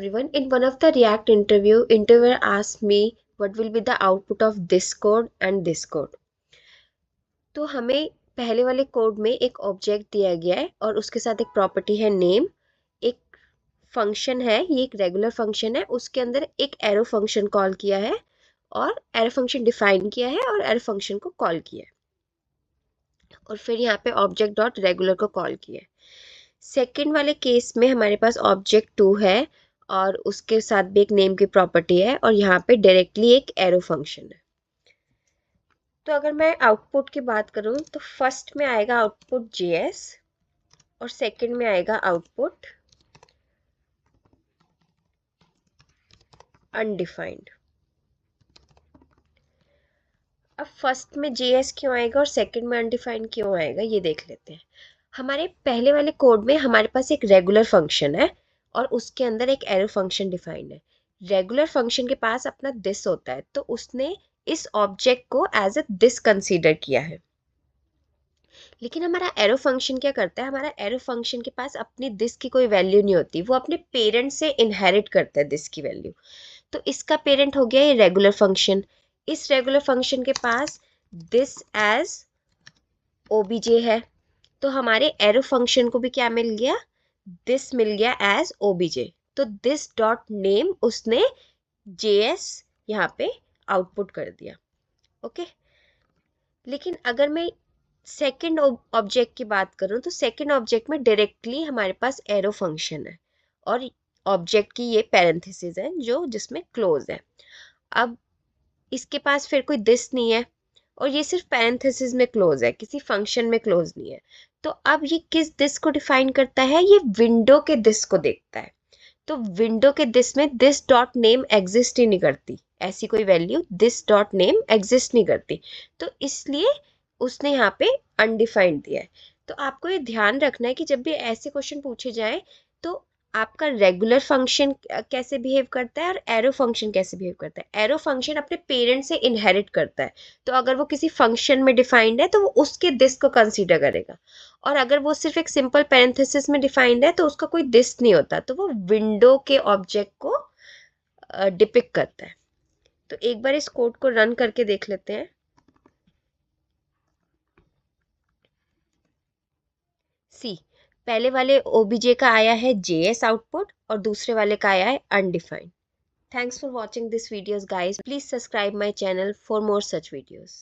Everyone, in one of the React interviewer asked me what will be the output of this code and this code. तो हमें पहले वाले code में एक object दिया गया है और उसके साथ एक प्रॉपर्टी है नेम, एक फंक्शन है, ये एक रेगुलर फंक्शन है, उसके अंदर एक एरो फंक्शन कॉल किया है और एरो फंक्शन डिफाइन किया है और एरो फंक्शन को कॉल किया है और फिर यहाँ पे ऑब्जेक्ट डॉट रेगुलर को कॉल किया है। सेकेंड वाले केस में हमारे पास ऑब्जेक्ट 2 है और उसके साथ भी एक नेम की प्रॉपर्टी है और यहाँ पे डायरेक्टली एक एरो फंक्शन है। तो अगर मैं आउटपुट की बात करूँ तो फर्स्ट में आएगा आउटपुट JS और सेकंड में आएगा आउटपुट अनडिफाइंड। अब फर्स्ट में JS क्यों आएगा और सेकंड में अनडिफाइंड क्यों आएगा ये देख लेते हैं। हमारे पहले वाले कोड में हमारे पास एक रेगुलर फंक्शन है और उसके अंदर एक एरो फंक्शन डिफाइंड है। रेगुलर फंक्शन के पास अपना दिस होता है तो उसने इस ऑब्जेक्ट को एज ए दिस कंसीडर किया है। लेकिन हमारा एरो फंक्शन क्या करता है, हमारा एरो फंक्शन के पास अपनी दिस की कोई वैल्यू नहीं होती, वो अपने पेरेंट से इनहेरिट करता है दिस की वैल्यू। तो इसका पेरेंट हो गया ये रेगुलर फंक्शन। इस रेगुलर फंक्शन के पास दिस एज ओबीजे है तो हमारे एरो फंक्शन को भी क्या मिल गया, दिस मिल गया एज ओबीजे। तो दिस डॉट नेम उसने JS यहाँ पे आउटपुट कर दिया। ओके, लेकिन अगर मैं सेकंड ऑब्जेक्ट की बात करूं तो सेकंड ऑब्जेक्ट में डायरेक्टली हमारे पास एरो फंक्शन है और ऑब्जेक्ट की ये पैरेंथेसिस है जो जिसमें क्लोज है। अब इसके पास फिर कोई दिस नहीं है और ये सिर्फ पैरेंथेसिस में क्लोज है, किसी फंक्शन में क्लोज नहीं है। तो अब ये किस दिस को डिफाइन करता है, ये विंडो के दिस को देखता है। तो विंडो के दिस में दिस डॉट नेम एग्जिस्ट ही नहीं करती, ऐसी कोई value this dot name exist नहीं करती, तो इसलिए उसने यहाँ पे अनडिफाइंड दिया है। तो आपको ये ध्यान रखना है कि जब भी ऐसे क्वेश्चन पूछे जाए तो आपका रेगुलर फंक्शन कैसे बिहेव करता है और एरो फंक्शन कैसे बिहेव करता है। एरो फंक्शन अपने पेरेंट से इनहेरिट करता है, तो अगर वो किसी फंक्शन में डिफाइंड है तो वो उसके दिस को कंसीडर करेगा, और अगर वो सिर्फ एक सिंपल पैरेंथेसिस में डिफाइंड है तो उसका कोई दिस नहीं होता, तो वो विंडो के ऑब्जेक्ट को डिपिक्ट करता है। तो एक बार इस कोड को रन करके देख लेते हैं। सी, पहले वाले ओबीजे का आया है JS आउटपुट और दूसरे वाले का आया है undefined. Thanks for watching this videos guys. Please subscribe my channel for more such videos.